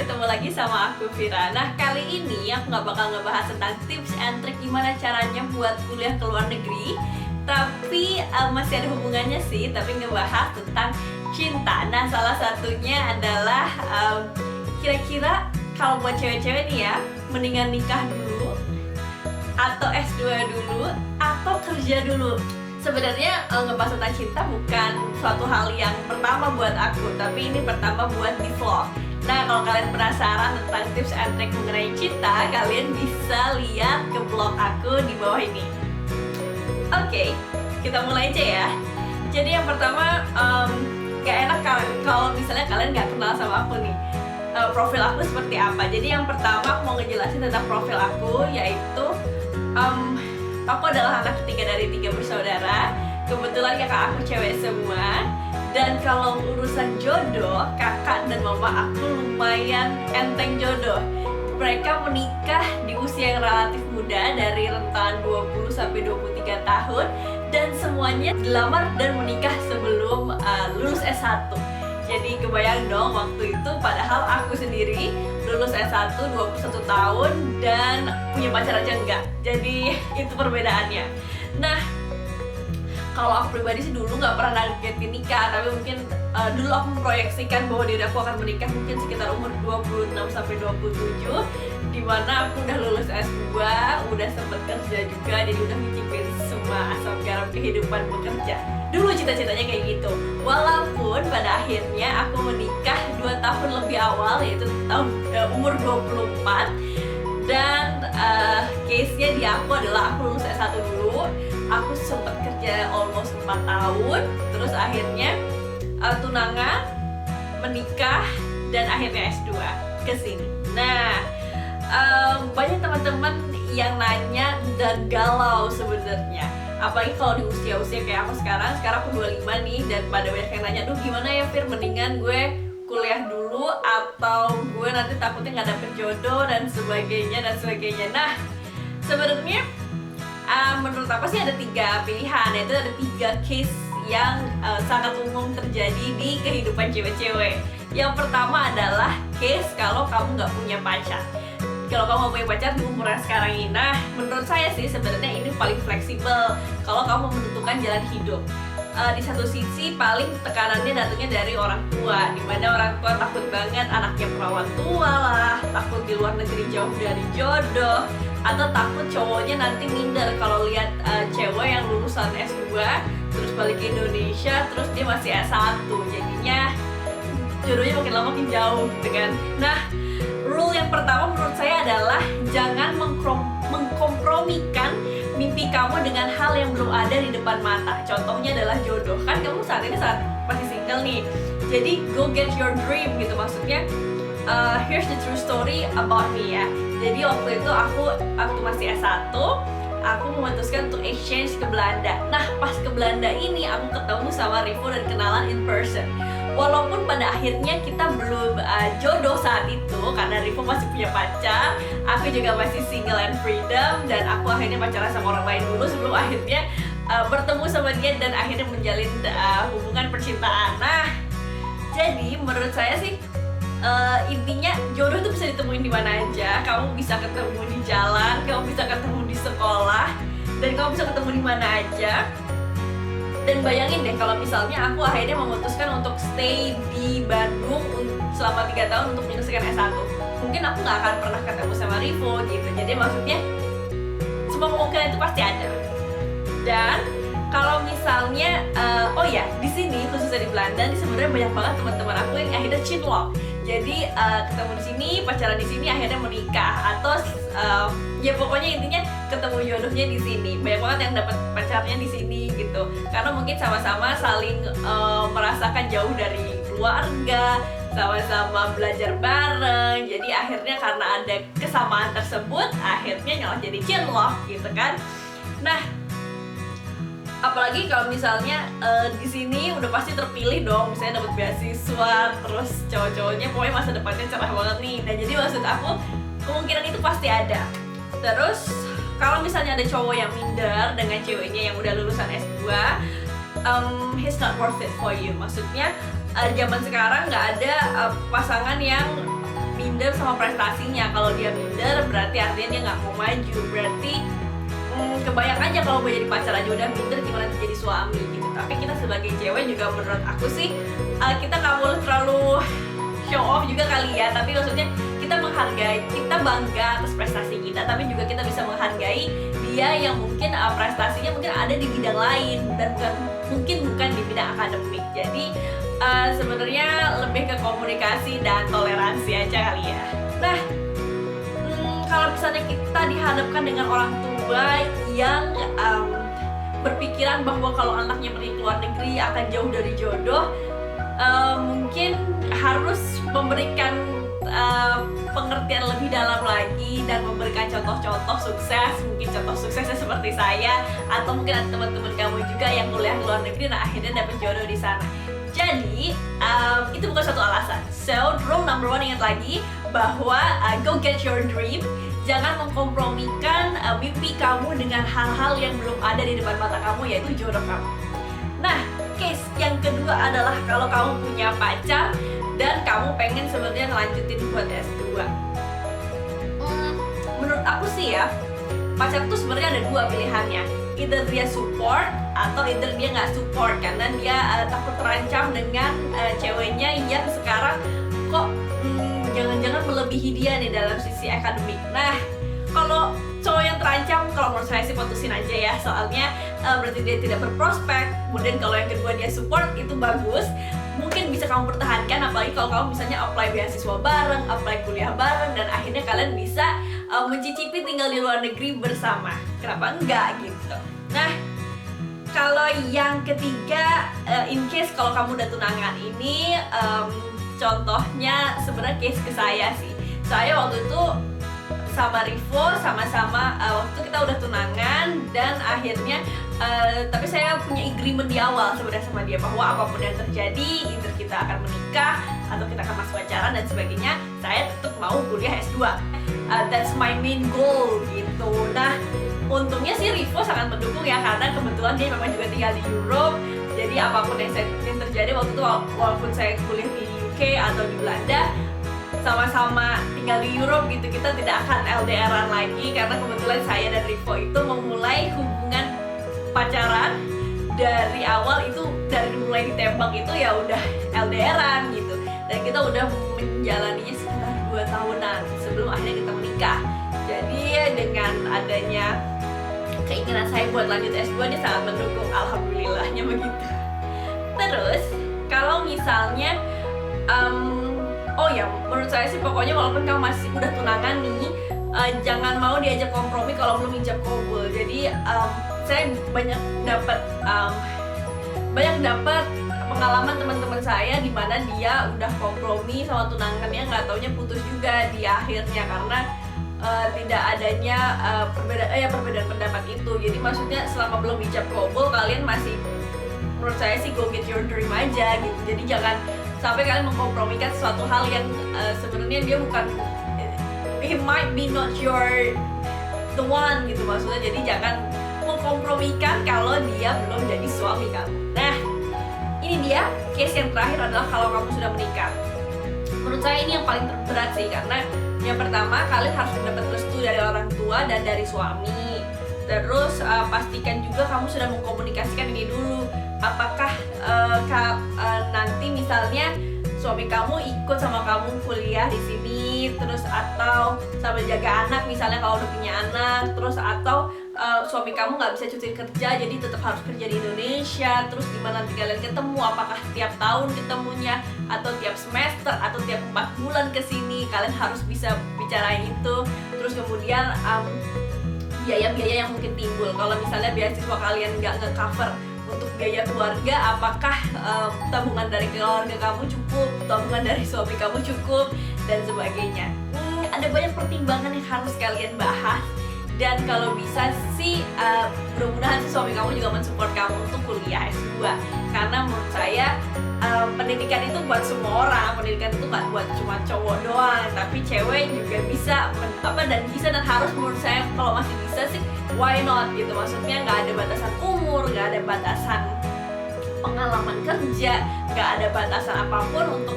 ketemu lagi sama aku Vira. Nah, kali ini aku nggak bakal ngebahas tentang tips and trick gimana caranya buat kuliah ke luar negeri, tapi masih ada hubungannya sih, tapi ngebahas tentang cinta. Nah, salah satunya adalah kira-kira kalau buat cewek-cewek nih ya, mendingan nikah dulu atau S2 dulu atau kerja dulu. Sebenarnya ngebahas tentang cinta bukan suatu hal yang pertama buat aku, tapi ini pertama buat di vlog. Nah, kalau kalian penasaran tentang tips and trick mengenai cinta, kalian bisa lihat ke vlog aku di bawah ini. Oke, kita mulai aja ya. Jadi yang pertama, gak enak kalau misalnya kalian gak kenal sama aku nih, profil aku seperti apa. Jadi yang pertama aku mau ngejelasin tentang profil aku, yaitu aku adalah anak ketiga dari 3 bersaudara. Kebetulan kakak aku cewek semua. Dan kalau urusan jodoh, kakak dan mama aku lumayan enteng jodoh. Mereka menikah di usia yang relatif muda, dari rentan 20 sampai 23 tahun. Dan semuanya dilamar dan menikah sebelum lulus S1. Jadi kebayang dong waktu itu, padahal aku sendiri lulus S1 21 tahun dan punya pacar aja enggak. Jadi itu perbedaannya. Nah, kalau aku pribadi sih dulu nggak pernah nargetin nikah, tapi mungkin dulu aku memproyeksikan bahwa diri aku akan menikah mungkin sekitar umur 26 sampai 27, dimana aku udah lulus S2, udah sempet kerja juga, jadi udah nyicipin semua asam garam kehidupan bekerja. Dulu cita-citanya kayak gitu. Walaupun pada akhirnya aku menikah 2 tahun lebih awal, yaitu umur 24. Dan case-nya di aku adalah aku lulus S1 dulu, aku sempat kerja almost 4 tahun, terus akhirnya tunangan, menikah, dan akhirnya S2 ke sini. Nah, banyak teman-teman yang nanya dan galau sebenarnya. Apalagi kalau di usia-usia kayak aku sekarang aku 25 nih, dan pada banyak yang nanya, duh gimana ya Fir, mendingan gue kuliah dulu atau gue nanti takutnya nggak dapet jodoh dan sebagainya. Nah, sebenarnya menurut aku sih ada 3 pilihan, yaitu ada 3 case yang sangat umum terjadi di kehidupan cewek-cewek. Yang pertama adalah case kalau kamu nggak punya pacar. Kalau kamu punya pacar di umur yang sekarang ini, nah menurut saya sih sebenarnya ini paling fleksibel kalau kamu menentukan jalan hidup. Di satu sisi paling tekanannya datangnya dari orang tua, dimana orang tua takut banget anaknya perawan tua lah, takut di luar negeri jauh dari jodoh, atau takut cowoknya nanti minder kalau lihat cewek yang lulusan S2 terus balik ke Indonesia terus dia masih S1, jadinya jodohnya makin lama makin jauh gitu kan. Nah, rule yang pertama menurut saya adalah jangan mengkompromikan mimpi kamu dengan hal yang belum ada di depan mata. Contohnya adalah jodoh. Kan kamu saat ini masih single nih, jadi go get your dream gitu. Maksudnya here's the true story about me ya. Jadi waktu itu aku masih S1, aku memutuskan untuk exchange ke Belanda. Nah, pas ke Belanda ini aku ketemu sama Rivo dan kenalan in person. Walaupun pada akhirnya kita belum jodoh saat itu, karena Rivo masih punya pacar, aku juga masih single and freedom, dan aku akhirnya pacaran sama orang lain dulu sebelum akhirnya bertemu sama dia dan akhirnya menjalin hubungan percintaan. Nah, jadi menurut saya sih intinya jodoh itu bisa ditemuin di mana aja. Kamu bisa ketemu di jalan, kamu bisa ketemu di sekolah, dan kamu bisa ketemu di mana aja. Dan bayangin deh kalau misalnya aku akhirnya memutuskan untuk stay di Bandung selama 3 tahun untuk menyelesaikan S1. Mungkin aku nggak akan pernah ketemu sama Rivo gitu. Jadi maksudnya semua kemungkinan itu pasti ada. Dan kalau misalnya, oh ya, di sini khususnya di Belanda, ini sebenarnya banyak banget teman-teman aku yang akhirnya cinlok. Jadi ketemu di sini, pacaran di sini, akhirnya menikah, atau ya pokoknya intinya ketemu jodohnya di sini. Banyak banget yang dapat pacarnya di sini gitu. Karena mungkin sama-sama saling merasakan jauh dari keluarga, sama-sama belajar bareng. Jadi akhirnya karena ada kesamaan tersebut, akhirnya nyala jadi cinlok gitu kan. Nah, apalagi kalau misalnya di sini udah pasti terpilih dong, misalnya dapat beasiswa, terus cowok-cowoknya pokoknya masa depannya cerah banget nih. Nah, jadi maksud aku kemungkinan itu pasti ada. Terus kalau misalnya ada cowok yang minder dengan ceweknya yang udah lulusan S2, he's not worth it for you. Maksudnya zaman sekarang nggak ada pasangan yang minder sama prestasinya. Kalau dia minder berarti artinya dia nggak mau maju. Berarti kebayang aja kalau mau jadi pacar aja udah minder, gimana jadi suami gitu. Tapi kita sebagai cewek juga menurut aku sih kita nggak boleh terlalu show off juga kali ya. Tapi maksudnya kita menghargai, kita bangga atas prestasi kita, tapi juga kita bisa menghargai dia yang mungkin prestasinya mungkin ada di bidang lain dan bukan di bidang akademik. Jadi sebenarnya lebih ke komunikasi dan toleransi aja kali ya. Nah, kalau misalnya kita dihadapkan dengan orang tua yang berpikiran bahwa kalau anaknya pergi ke luar negeri akan jauh dari jodoh, mungkin harus memberikan pengertian lebih dalam lagi dan memberikan contoh-contoh sukses. Mungkin contoh suksesnya seperti saya, atau mungkin ada teman-teman kamu juga yang kuliah di luar negeri dan akhirnya dapat jodoh di sana. Jadi itu bukan satu alasan. So rule number 1, ingat lagi bahwa go get your dream. Jangan mengkompromikan mimpi kamu dengan hal-hal yang belum ada di depan mata kamu, yaitu jodoh kamu. Nah, case yang kedua adalah kalau kamu punya pacar dan kamu pengen sebenarnya ngelanjutin buat S2. Menurut aku sih ya, pacar tuh sebenarnya ada dua pilihannya. Either dia support atau either dia nggak support karena dia takut terancam dengan ceweknya yang sekarang kok jangan-jangan melebihi dia nih dalam sisi akademik. Nah, kalau cowok yang terancam, kalau menurut saya sih putusin aja ya, soalnya berarti dia tidak berprospek. Kemudian kalau yang kedua dia support, itu bagus, mungkin bisa kamu pertahankan, apalagi kalau kamu misalnya apply beasiswa bareng, apply kuliah bareng, dan akhirnya kalian bisa mencicipi tinggal di luar negeri bersama. Kenapa enggak gitu. Nah, kalau yang ketiga, in case kalau kamu udah tunangan ini, contohnya sebenarnya case ke saya sih. Saya waktu itu sama Rivo sama-sama waktu kita udah tunangan dan akhirnya tapi saya punya agreement di awal sebenarnya sama dia bahwa apapun yang terjadi, either kita akan menikah atau kita akan masuk pacaran dan sebagainya, saya tetap mau kuliah S2. That's my main goal gitu. Nah, untungnya sih Rivo sangat mendukung ya, karena kebetulan dia memang juga tinggal di Europe. Jadi apapun yang terjadi waktu itu, walaupun saya kuliah di UK atau di Belanda, sama-sama tinggal di Europe gitu, kita tidak akan LDRan lagi karena kebetulan saya dan Rivo itu memulai hubungan pacaran dari awal itu, dari mulai ditembak itu ya udah LDRan gitu, dan kita udah menjalaninya sekitar 2 tahunan sebelum akhirnya kita menikah. Jadi dengan adanya keinginan saya buat lanjut S2, dia sangat mendukung, alhamdulillahnya begitu. Terus kalau misalnya oh ya, menurut saya sih pokoknya walaupun kamu masih udah tunangan nih, jangan mau diajak kompromi kalau belum ijab kabul. Jadi saya banyak dapat pengalaman teman-teman saya di mana dia udah kompromi sama tunangannya, nggak taunya putus juga di akhirnya karena tidak adanya perbedaan pendapat itu. Jadi maksudnya selama belum ijab kabul, kalian masih, menurut saya sih go get your dream aja gitu. Jadi jangan sampai kalian mengkompromikan sesuatu hal yang sebenarnya dia bukan, he might be not your the one gitu maksudnya. Jadi jangan mengkompromikan kalau dia belum jadi suami kamu. Nah, ini dia case yang terakhir adalah kalau kamu sudah menikah. Menurut saya ini yang paling terberat sih, karena yang pertama kalian harus mendapat restu dari orang tua dan dari suami. Terus pastikan juga kamu sudah mengkomunikasikan ini dulu. Apakah nanti misalnya suami kamu ikut sama kamu kuliah di sini, terus atau sambil jaga anak misalnya kalau udah punya anak, terus atau suami kamu nggak bisa cuti kerja jadi tetap harus kerja di Indonesia. Terus gimana nanti kalian ketemu, apakah tiap tahun ketemunya atau tiap semester atau tiap 4 bulan kesini, kalian harus bisa bicarain itu. Terus kemudian biaya-biaya yang mungkin timbul kalau misalnya beasiswa kalian nggak nge-cover untuk biaya keluarga, apakah tabungan dari keluarga kamu cukup, tabungan dari suami kamu cukup, dan sebagainya. Ada banyak pertimbangan yang harus kalian bahas, dan kalau bisa sih mudah-mudahan si suami kamu juga mensupport kamu untuk kuliah S2, karena menurut saya pendidikan itu buat semua orang. Pendidikan itu nggak buat cuma cowok doang, tapi cewek juga bisa dan harus, menurut saya kalau masih bisa sih why not gitu. Maksudnya nggak ada batasan umur, nggak ada batasan pengalaman kerja, nggak ada batasan apapun untuk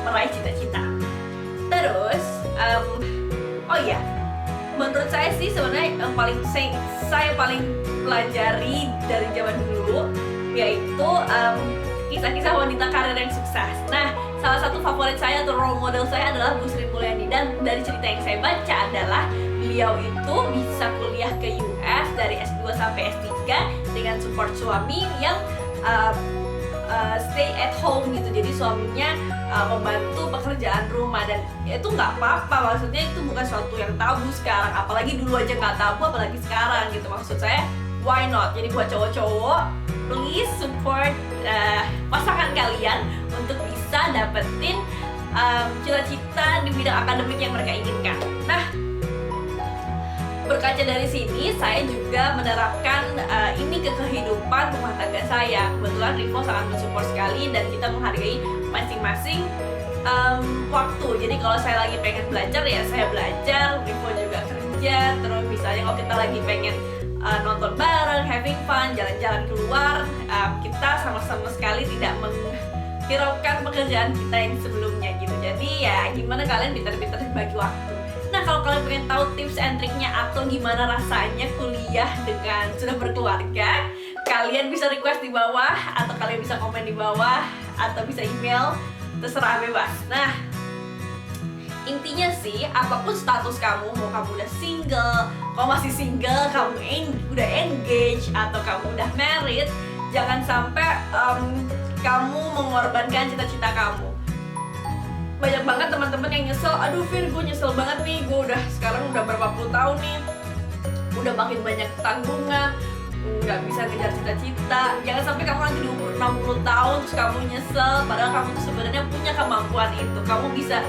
meraih cita-cita. Terus Oh iya, menurut saya sih sebenarnya yang paling saya paling pelajari dari zaman dulu yaitu kisah-kisah wanita karir yang sukses. Nah, salah satu favorit saya atau role model saya adalah Bu Sri Mulyani, dan dari cerita yang saya baca adalah beliau itu bisa kuliah ke US dari S2 sampai S3 dengan support suami yang stay at home gitu. Jadi suaminya membantu pekerjaan rumah, dan itu nggak apa-apa, maksudnya itu bukan suatu yang tabu sekarang, apalagi dulu aja nggak tabu apalagi sekarang gitu. Maksud saya why not? Jadi buat cowok-cowok, please support pasangan kalian untuk bisa dapetin cita-cita di bidang akademik yang mereka inginkan. Nah, berkaca dari sini, saya juga menerapkan ini ke kehidupan rumah tangga saya. Kebetulan Rivo sangat mensupport sekali dan kita menghargai masing-masing waktu. Jadi kalau saya lagi pengen belajar ya saya belajar, Rivo juga kerja. Terus misalnya kalau kita lagi pengen nonton bareng, having fun, jalan-jalan keluar, kita sama-sama sekali tidak menghiraukan pekerjaan kita yang sebelumnya gitu. Jadi ya gimana kalian pintar-pintar bagi waktu. Nah, kalau kalian pengen tahu tips and triknya atau gimana rasanya kuliah dengan sudah berkeluarga, kalian bisa request di bawah, atau kalian bisa komen di bawah, atau bisa email, terserah bebas. Nah, intinya sih, apapun status kamu, mau kamu udah single, kamu masih single, kamu udah engaged, atau kamu udah married, jangan sampai kamu mengorbankan cita-cita kamu. Banyak banget teman-teman yang nyesel, aduh Fir, gue nyesel banget nih, gue sekarang udah berapa puluh tahun nih, udah makin banyak tanggungan, nggak bisa ngejar cita-cita. Jangan sampai kamu nanti di umur 60 tahun terus kamu nyesel, padahal kamu tuh sebenarnya punya kemampuan itu, kamu bisa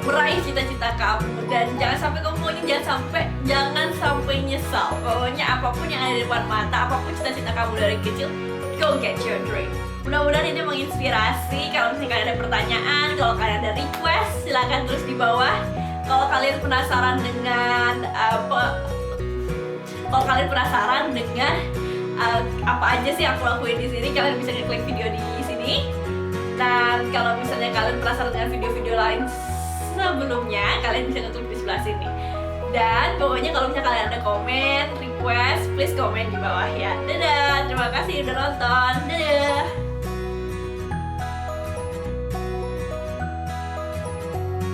meraih cita-cita kamu. Dan jangan sampai kamu jangan sampai nyesal. Pokoknya apapun yang ada di depan mata, apapun cita-cita kamu dari kecil, go get your dream. Mudah-mudahan ini menginspirasi. Kalau misalnya kalian ada pertanyaan, kalau kalian ada request, silahkan tulis di bawah. Kalau kalian penasaran dengan apa aja sih aku lakuin di sini, kalian bisa klik video di sini. Dan kalau misalnya kalian penasaran dengan video-video lain sebelumnya, kalian bisa klik di sebelah sini. Dan pokoknya kalau misalnya kalian ada komen, request, please komen di bawah ya. Dadah, terima kasih udah nonton. Dadah.